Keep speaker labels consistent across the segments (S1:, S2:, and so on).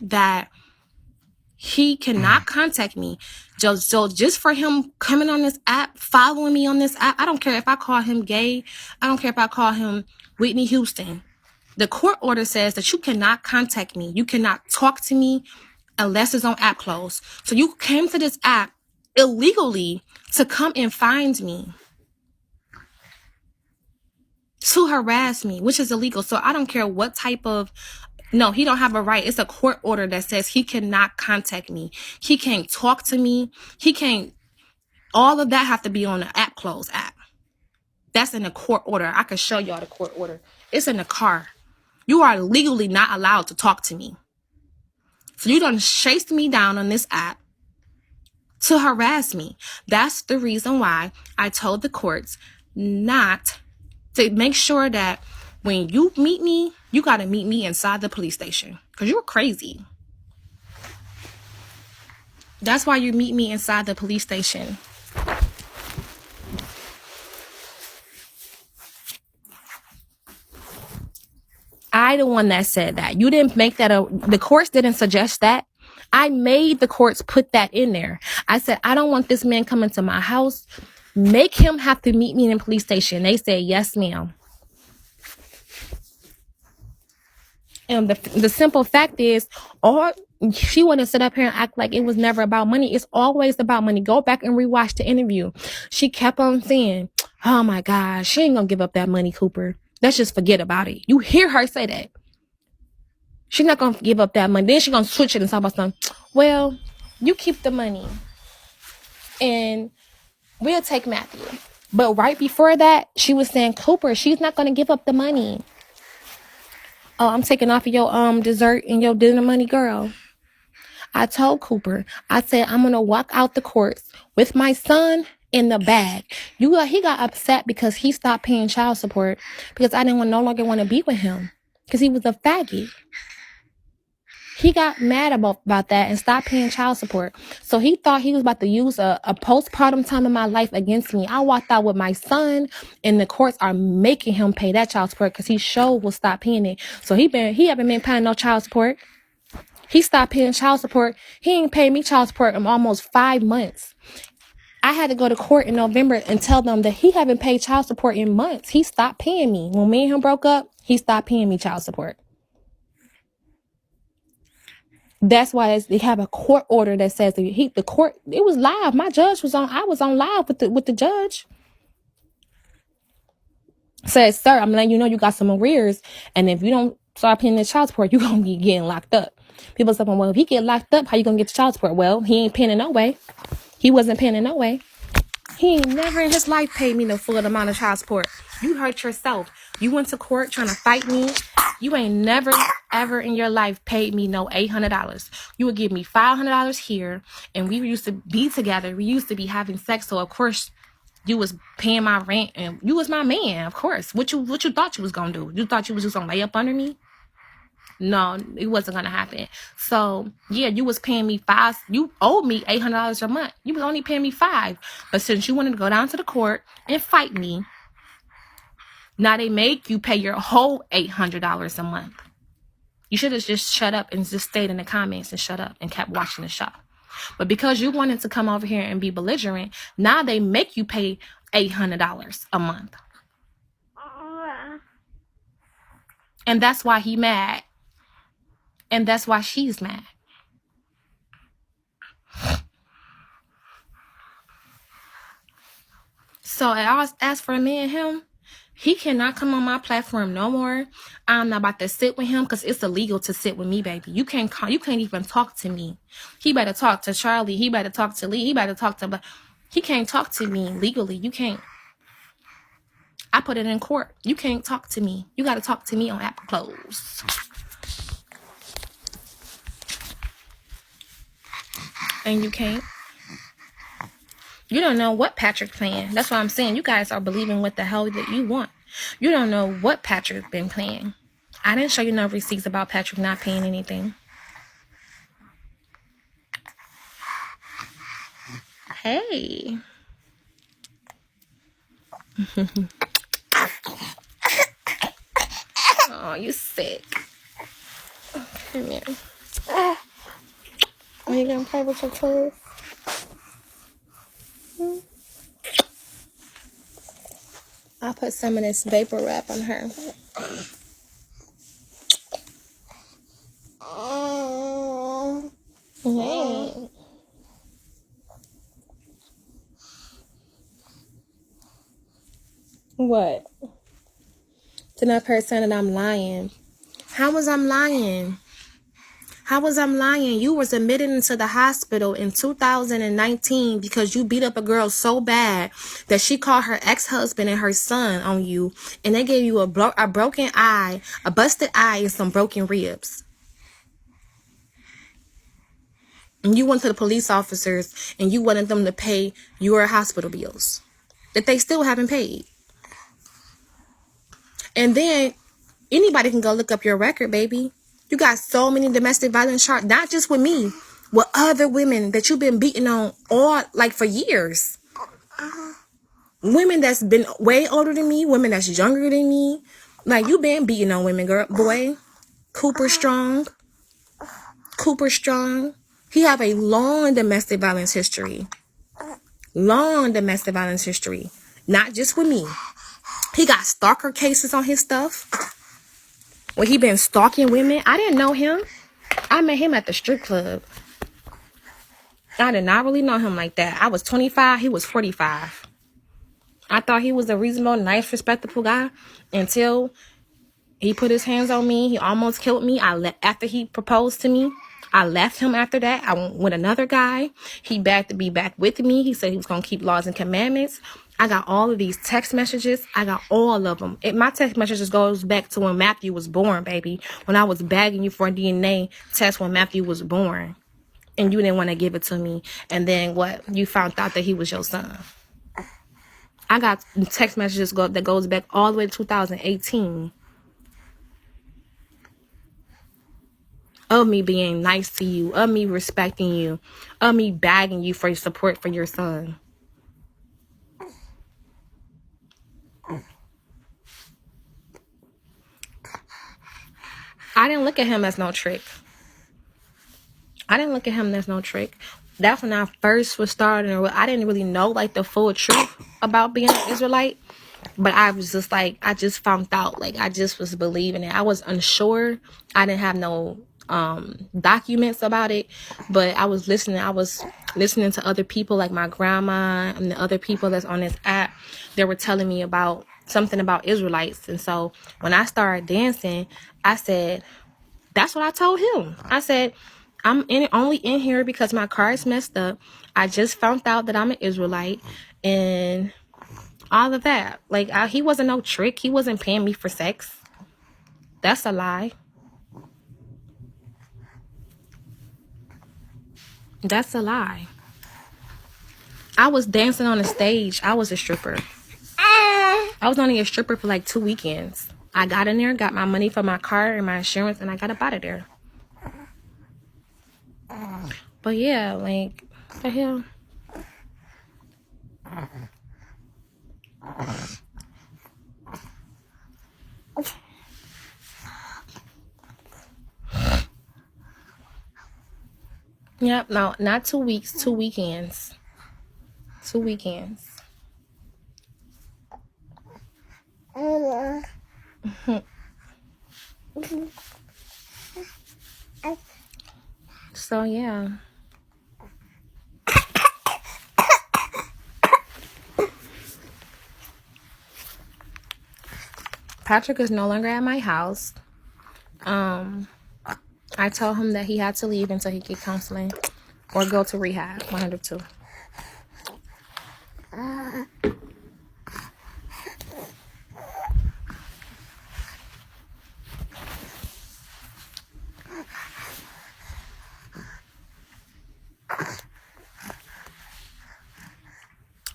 S1: that he cannot contact me. So just for him coming on this app, following me on this app, I don't care if I call him gay. I don't care if I call him Whitney Houston. The court order says that you cannot contact me. You cannot talk to me unless it's on app close. So you came to this app illegally to come and find me, to harass me, which is illegal. So I don't care what type of, no, he don't have a right. It's a court order that says he cannot contact me. He can't talk to me. He can't, all of that have to be on the app close app. That's in the court order. I can show y'all the court order. It's in the car. You are legally not allowed to talk to me. So you done chased me down on this app to harass me. That's the reason why I told the courts not to make sure that when you meet me, you got to meet me inside the police station. Because you're crazy. That's why you meet me inside the police station. I the one that said that. You didn't make that the courts didn't suggest that. I made the courts put that in there. I said, I don't want this man coming to my house. Make him have to meet me in the police station. They said, yes, ma'am. And the simple fact is, she want to sit up here and act like it was never about money. It's always about money. Go back and rewatch the interview. She kept on saying, oh my God, she ain't gonna give up that money, Cooper. Let's just forget about it. You hear her say that. She's not gonna give up that money. Then she's gonna switch it and talk about something. Well, you keep the money and we'll take Matthew. But right before that, she was saying, Cooper, she's not gonna give up the money. Oh, I'm taking off of your dessert and your dinner money, girl. I told Cooper, I said, I'm gonna walk out the courts with my son in the bag. He got upset because he stopped paying child support because I didn't no longer want to be with him because he was a faggot. He got mad about that and stopped paying child support. So he thought he was about to use a postpartum time in my life against me. I walked out with my son and the courts are making him pay that child support because he sure will stop paying it. So he haven't been paying no child support. He stopped paying child support. He ain't paid me child support in almost 5 months. I had to go to court in November and tell them that he haven't paid child support in months. He stopped paying me. When me and him broke up, he stopped paying me child support. That's why they have a court order that says that the court, it was live. My judge was on, I was on live with the judge. Says, sir, I'm letting you know you got some arrears. And if you don't start paying the child support, you're going to be getting locked up. People say, well, if he get locked up, how you going to get the child support? Well, he ain't paying in no way. He wasn't paying in no way. He ain't never in his life paid me no full amount of child support. You hurt yourself. You went to court trying to fight me. You ain't never, ever in your life paid me no $800. You would give me $500 here, and we used to be together. We used to be having sex, so of course you was paying my rent, and you was my man, of course. What you thought you was gonna do? You thought you was just gonna lay up under me? No, it wasn't gonna happen. So yeah, you was paying me you owed me $800 a month. You was only paying me $5. But since you wanted to go down to the court and fight me, now they make you pay your whole $800 a month. You should have just shut up and just stayed in the comments and shut up and kept watching the show. But because you wanted to come over here and be belligerent, now they make you pay $800 a month. And that's why he mad. And that's why she's mad. So as for me and him, he cannot come on my platform no more. I'm not about to sit with him because it's illegal to sit with me, baby. You can't even talk to me. He better talk to Charlie. He better talk to Lee. He better talk to, but he can't talk to me legally. You can't. I put it in court. You can't talk to me. You got to talk to me on app close. And you can't. You don't know what Patrick's playing. That's what I'm saying. You guys are believing what the hell that you want. You don't know what Patrick's been playing. I didn't show you no receipts about Patrick not paying anything. Hey. Oh, you sick. Come here. Are you gonna play with your toys? I'll put some of this vapor wrap on her. Hey. What? To that person that I'm lying. How was I'm lying? How was I'm lying? You was admitted into the hospital in 2019 because you beat up a girl so bad that she called her ex-husband and her son on you, and they gave you a broken eye, a busted eye, and some broken ribs. And you went to the police officers and you wanted them to pay your hospital bills that they still haven't paid. And then anybody can go look up your record, baby. You got so many domestic violence charges, not just with me, with other women that you've been beating on all, like, for years. Women that's been way older than me, women that's younger than me. Like, you been beating on women, girl, boy. Cooper Strong. He have a long domestic violence history. Long domestic violence history. Not just with me. He got stalker cases on his stuff. When he been stalking women. I didn't know him. I met him at the strip club. I did not really know him like that. I was 25. He was 45. I thought he was a reasonable, nice, respectable guy until he put his hands on me. He almost killed me. After he proposed to me. I left him after that. I went with another guy. He begged to be back with me. He said he was going to keep laws and commandments. I got all of these text messages. I got all of them. My text messages goes back to when Matthew was born, baby. When I was begging you for a DNA test when Matthew was born. And you didn't want to give it to me. And then what? You found out that he was your son. I got text messages that goes back all the way to 2018. Of me being nice to you, of me respecting you, of me begging you for your support for your son. I didn't look at him as no trick. That's when I first was starting. I didn't really know like the full truth about being an Israelite. But I was just like, I just found out. Like, I just was believing it. I was unsure. I didn't have no documents about it, but I was listening to other people like my grandma and the other people that's on this app. They were telling me about something about Israelites. And so when I started dancing, I said, that's what I told him. I said, I'm only in here because my car is messed up. I just found out that I'm an Israelite and all of that. Like, he wasn't no trick. He wasn't paying me for sex. That's a lie. That's a lie. I was dancing on the stage. I was a stripper. I was only a stripper for like 2 weekends. I got in there, got my money for my car and my insurance, and I got up out of there. But yeah, like, what the hell? Yep, no, not 2 weeks, 2 weekends. 2 weekends. So, yeah. Patrick is no longer at my house. I told him that he had to leave until he get counseling or go to rehab, 102.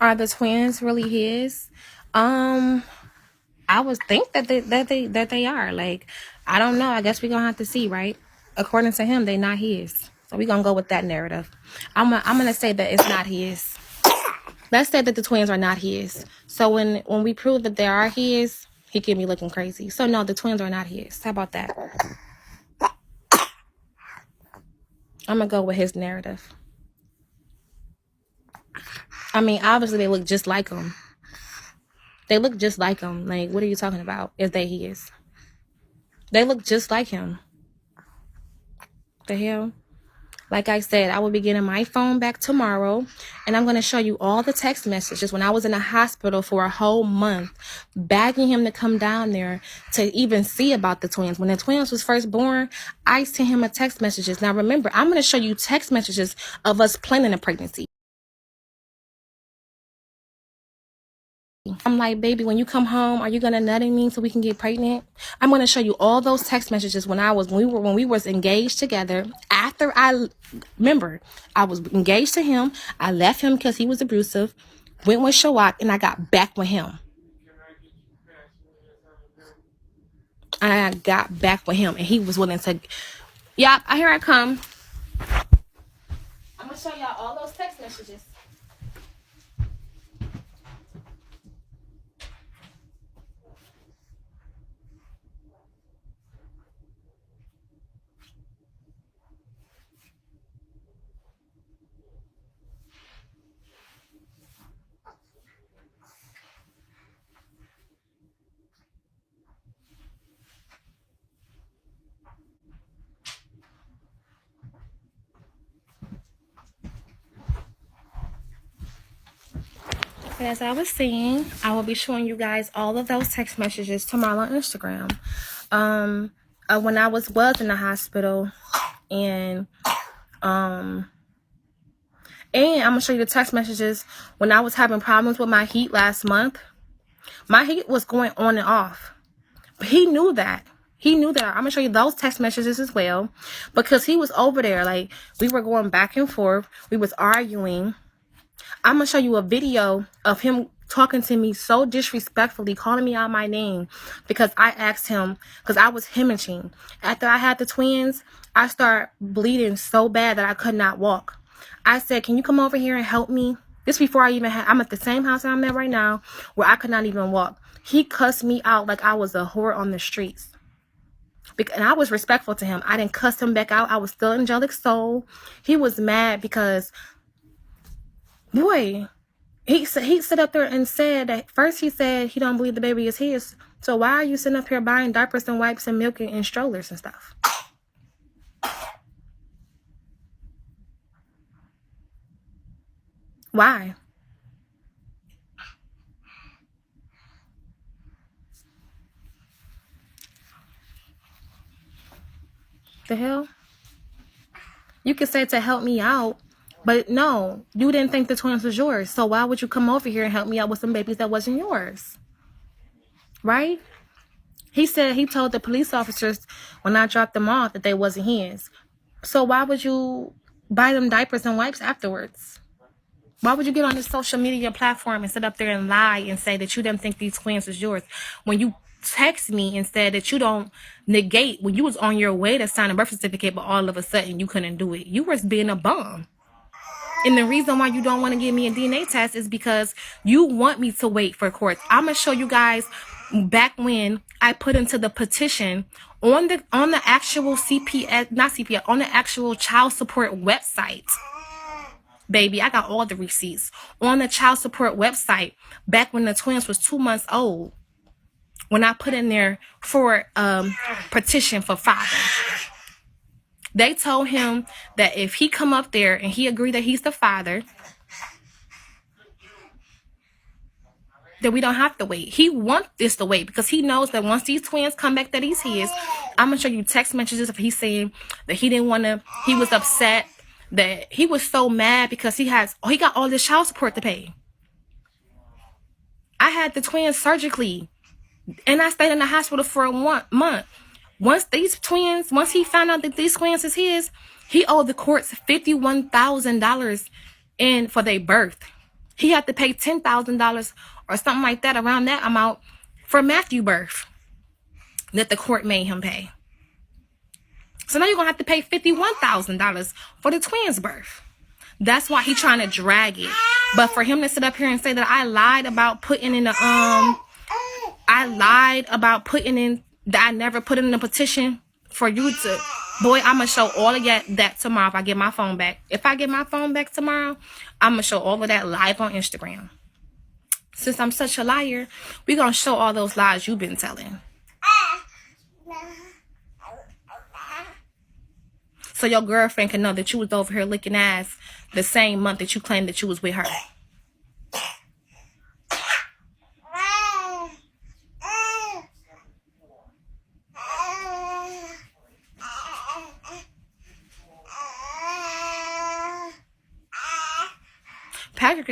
S1: Are the twins really his? I would think that they are. Like, I don't know. I guess we're gonna have to see, right? According to him, they're not his. So we're gonna go with that narrative. I'm gonna say that it's not his. Let's say that the twins are not his. So when we prove that they are his, he can be looking crazy. So no, the twins are not his. How about that? I'm gonna go with his narrative. I mean, obviously they look just like him. They look just like him. Like, what are you talking about? If they his. They look just like him. The hell? Like I said, I will be getting my phone back tomorrow, and I'm going to show you all the text messages when I was in the hospital for a whole month, begging him to come down there to even see about the twins. When the twins was first born, I sent him a text messages. Now remember, I'm going to show you text messages of us planning a pregnancy. I'm like, baby, when you come home, are you gonna nut in me so we can get pregnant? I'm gonna show you all those text messages when we was engaged together. After I was engaged to him, I left him because he was abusive, went with Shawak, and I got back with him. And he was willing to. Yep, here I come. I'm gonna show y'all all those text messages. As I was saying, I will be showing you guys all of those text messages tomorrow on Instagram. When I was in the hospital, and I'm gonna show you the text messages when I was having problems with my heat last month. My heat was going on and off. But he knew that. I'm gonna show you those text messages as well, because he was over there. Like, we were going back and forth. We was arguing. I'm gonna show you a video of him talking to me so disrespectfully, calling me out my name, because I asked him, because I was hemorrhaging. After I had the twins, I started bleeding so bad that I could not walk. I said, can you come over here and help me? This before I'm at the same house I'm at right now, where I could not even walk. He cussed me out like I was a whore on the streets. And I was respectful to him. I didn't cuss him back out. I was still Angelic soul. He was mad because, boy, he sit up there and said that first he said he don't believe the baby is his. So why are you sitting up here buying diapers and wipes and milk and strollers and stuff? Why? The hell? You could say to help me out, but no, you didn't think the twins was yours. So why would you come over here and help me out with some babies that wasn't yours? Right? He said he told the police officers when I dropped them off that they wasn't his. So why would you buy them diapers and wipes afterwards? Why would you get on this social media platform and sit up there and lie and say that you didn't think these twins was yours when you text me and said that you don't negate when you was on your way to sign a birth certificate, but all of a sudden you couldn't do it? You was being a bum. And the reason why you don't want to give me a DNA test is because you want me to wait for court. I'm going to show you guys back when I put into the petition on the actual on the actual child support website. Baby, I got all the receipts on the child support website back when the twins was 2 months old. When I put in there for petition for father, they told him that if he come up there and he agreed that he's the father, that we don't have to wait. He wants this to wait because he knows that once these twins come back that he's his. I'm gonna show you text messages of he saying that he didn't want to. He was upset, that he was so mad because he got all this child support to pay. I had the twins surgically, and I stayed in the hospital for a month. Once he found out that these twins is his, he owed the courts $51,000 in for their birth. He had to pay $10,000 or something like that, around that amount, for Matthew birth that the court made him pay. So now you're gonna have to pay $51,000 for the twins' birth. That's why he's trying to drag it. But for him to sit up here and say that I lied about putting in that I never put in a petition for you to Boy, I'm going to show all of that tomorrow if I get my phone back. If I get my phone back tomorrow, I'm going to show all of that live on Instagram. Since I'm such a liar, we're going to show all those lies you've been telling. So your girlfriend can know that you was over here licking ass the same month that you claimed that you was with her.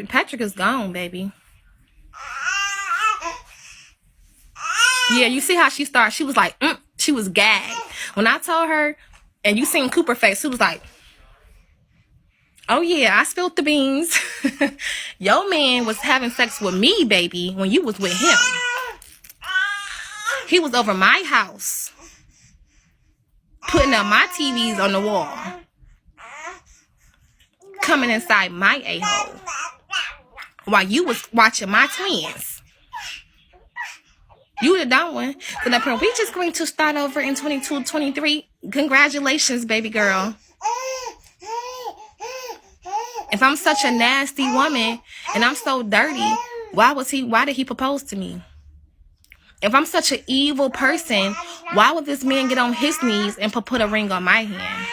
S1: Patrick is gone, baby. Yeah, you see how she started? She was like, she was gagged. When I told her, and you seen Cooper face, she was like, oh yeah, I spilled the beans. Your man was having sex with me, baby, when you was with him. He was over my house, putting up my TVs on the wall, coming inside my a-hole, while you was watching my twins. You the dumb one. So that we just going to start over in 22, 23. Congratulations, baby girl. If I'm such a nasty woman and I'm so dirty, why did he propose to me? If I'm such an evil person, why would this man get on his knees and put a ring on my hand?